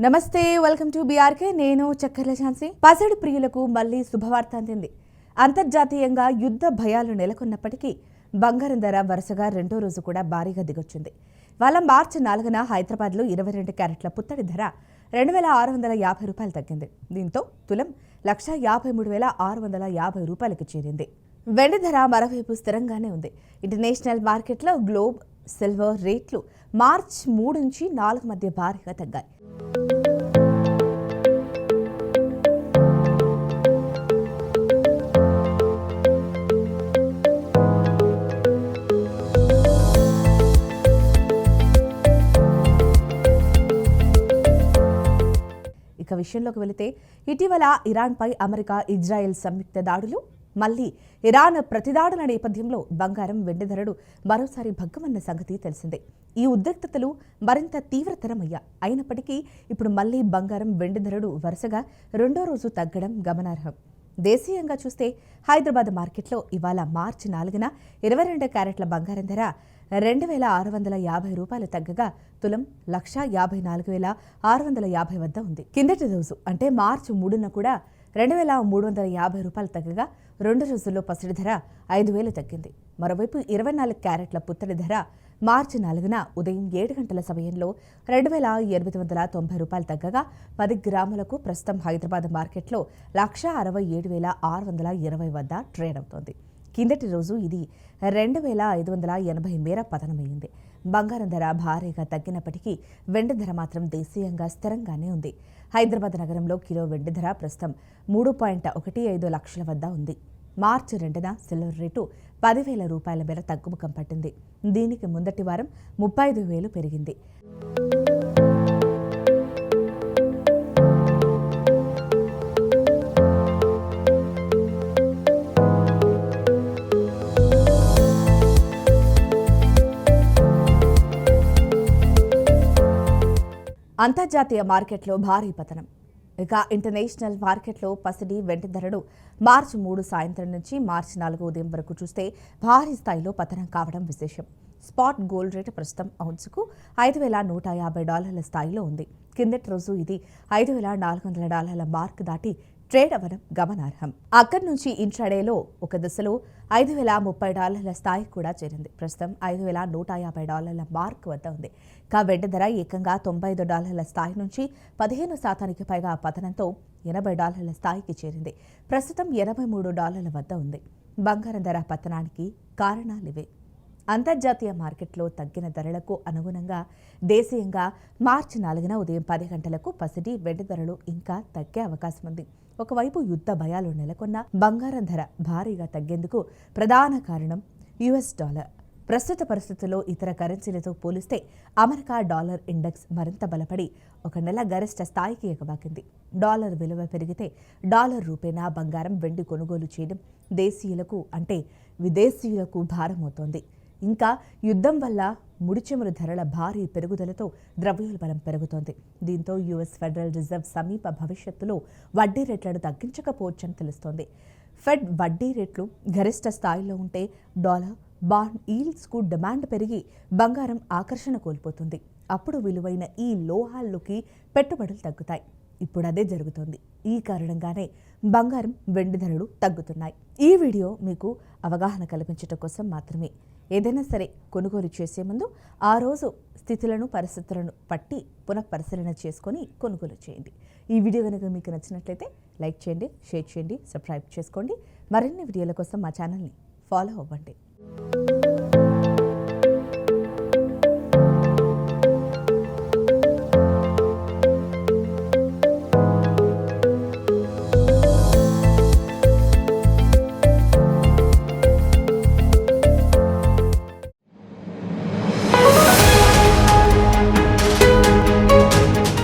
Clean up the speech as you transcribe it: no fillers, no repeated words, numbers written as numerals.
నమస్తే, welcome to BRK. నేను చక్కర్ల ఝాన్సీ. పసిడి ప్రియులకు మళ్లీ శుభవార్త అందింది. అంతర్జాతీయంగా యుద్ధ భయాలు నెలకొన్నప్పటికీ బంగారం ధర వరుసగా రెండో రోజు కూడా భారీగా దిగొచ్చింది. ఇవాళ మార్చి 4న హైదరాబాద్లో 22 క్యారెట్ల పుత్తడి ధర 2650 రూపాయలు తగ్గింది. దీంతో తులం 153,650 రూపాయలకి చేరింది. వెండి ధర మరోవైపు స్థిరంగానే ఉంది. ఇంటర్నేషనల్ మార్కెట్లో గ్లోబ్, సిల్వర్ రేట్లు మార్చి 3 నుంచి 4 మధ్య భారీగా తగ్గాయి. ఇక విషయంలోకి వెళితే ఇటీవల ఇరాన్పై అమెరికా, ఇజ్రాయెల్ సంయుక్త దాడులు, మళ్లీ ఇరాన్ ప్రతిదాడుల నేపథ్యంలో బంగారం, వెండి ధరలు మరోసారి భగ్గమన్న సంగతి తెలిసిందే. ఈ ఉద్రిక్తతలు మరింత తీవ్రతరమయ్యా. అయినప్పటికీ ఇప్పుడు మళ్లీ బంగారం, వెండి ధరలు వరుసగా రెండో రోజు తగ్గడం గమనార్హం. దేశీయంగా చూస్తే హైదరాబాద్ మార్కెట్లో ఇవాళ మార్చి 4న 22 క్యారెట్ల బంగారం ధర 2,650 రూపాయలు తగ్గగా తులం 1,54,650 వద్ద ఉంది. కిందటి రోజు అంటే మార్చి 3న కూడా 2,350 రూపాయలు తగ్గగా రెండు రోజుల్లో పసిడి ధర 5,000 తగ్గింది. మరోవైపు 24 క్యారెట్ల పుత్తడి ధర మార్చి 4న ఉదయం 7 గంటల సమయంలో 2,890 రూపాయలు తగ్గగా 10 గ్రాములకు ప్రస్తుతం హైదరాబాద్ మార్కెట్లో 167,620 వద్ద ట్రేడ్ అవుతోంది. కిందటి రోజు ఇది 2,580 మేర పతనమైంది. బంగారం ధర భారీగా తగ్గినప్పటికీ వెండి ధర మాత్రం దేశీయంగా స్థిరంగానే ఉంది. హైదరాబాద్ నగరంలో కిలో వెండి ధర ప్రస్తుతం 3.15 లక్షల వద్ద ఉంది. మార్చి 2న సిల్వర్ రేటు 10,000 రూపాయల మేర తగ్గుముఖం పట్టింది. దీనికి ముందటి వారం 35,000 పెరిగింది. అంతర్జాతీయ మార్కెట్లో భారీ పతనం. ఇక ఇంటర్నేషనల్ మార్కెట్లో పసిడి, వెండి ధరలు మార్చి 3 సాయంత్రం నుంచి మార్చి 4 ఉదయం వరకు చూస్తే భారీ స్థాయిలో పతనం కావడం విశేషం. స్పాట్ గోల్డ్ రేటు ప్రస్తుతం ఔన్సుకు $5,150 స్థాయిలో ఉంది. కిందటి రోజు ఇది $5,400 మార్క్ దాటి ట్రేడ్ అవ్వడం గమనార్హం. అక్కడి నుంచి ఇంట్రాడేలో ఒక దశలో $5,030 స్థాయి కూడా చేరింది. ప్రస్తుతం $5,150 మార్క్ వద్ద ఉంది. ఇక వెండి ధర ఏకంగా $95 స్థాయి నుంచి 15% పైగా పతనంతో $80 స్థాయికి చేరింది. ప్రస్తుతం $83 వద్ద ఉంది. బంగారం ధర పతనానికి కారణాలివే. అంతర్జాతీయ మార్కెట్లో తగ్గిన ధరలకు అనుగుణంగా దేశీయంగా మార్చి 4న ఉదయం 10 గంటలకు పసిడి, వెండి ధరలు ఇంకా తగ్గే అవకాశం ఉంది. ఒకవైపు యుద్ధ భయాలు నెలకొన్న బంగారం ధర భారీగా తగ్గేందుకు ప్రధాన కారణం యుఎస్ డాలర్. ప్రస్తుత పరిస్థితుల్లో ఇతర కరెన్సీలతో పోలిస్తే అమెరికా డాలర్ ఇండెక్స్ మరింత బలపడి ఒక నెల గరిష్ట స్థాయికి ఎగబాకింది. డాలర్ విలువ పెరిగితే డాలర్ రూపేణా బంగారం, వెండి కొనుగోలు చేయడం దేశీయులకు అంటే విదేశీయులకు భారమవుతోంది. ఇంకా యుద్ధం వల్ల ముడిచమురు ధరల భారీ పెరుగుదలతో ద్రవ్యోల్బణం పెరుగుతోంది. దీంతో యుఎస్ ఫెడరల్ రిజర్వ్ సమీప భవిష్యత్తులో వడ్డీ రేట్లను తగ్గించకపోవచ్చని తెలుస్తోంది. ఫెడ్ వడ్డీ రేట్లు గరిష్ట స్థాయిలో ఉంటే డాలర్, బాండ్ ఈల్డ్స్కు డిమాండ్ పెరిగి బంగారం ఆకర్షణ కోల్పోతుంది. అప్పుడు విలువైన ఈ లోహాల్లోకి పెట్టుబడులు తగ్గుతాయి. ఇప్పుడు అదే జరుగుతోంది. ఈ కారణంగానే బంగారం, వెండి ధరలు తగ్గుతున్నాయి. ఈ వీడియో మీకు అవగాహన కల్పించడం కోసం మాత్రమే. ఏదైనా సరే కొనుగోలు చేసే ముందు ఆ రోజు స్థితులను, పరిస్థితులను పట్టి పునఃపరిశీలన చేసుకొని కొనుగోలు చేయండి. ఈ వీడియో కనుక మీకు నచ్చినట్లయితే లైక్ చేయండి, షేర్ చేయండి, సబ్స్క్రైబ్ చేసుకోండి. మరిన్ని వీడియోల కోసం మా ఛానల్ని ఫాలో అవ్వండి.